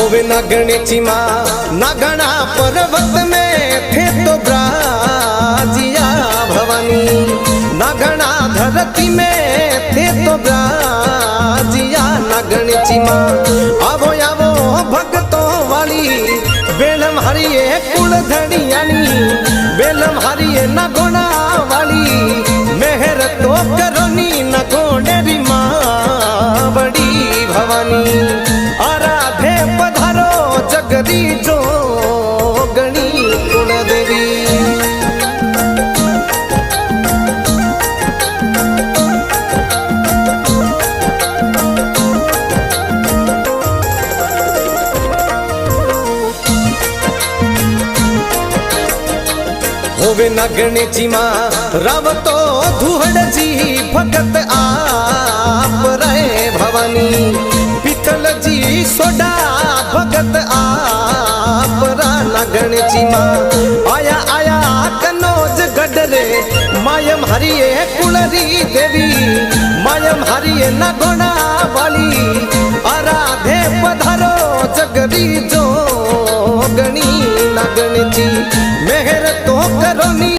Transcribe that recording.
होवे नागणेची माँ नागणा पर्वत में थे तो ब्राजिया भवानी, नागणा धरती में थे तो ब्राजिया नागणेची माँ। आवो आवो भक्तों वाली बेलम हरिये कुल धड़ियानी, बेलम हरिये नागोना वाली मेहर तो करोनी नागोनेरी माँ बड़ी भवानी। आराधे पधारो जगदी जो गणी कुलदेवी। होवे नागणेची माँ रावतो धुहड़ जी भगत आप रहे भवानी, पितल जी सोडा भगत आप रा नागणेची माँ। आया आया कनौज गडरे मायम हरिये कुलरी देवी, मायम हरिये नागोना वाली आराधे पधारो जगदी जो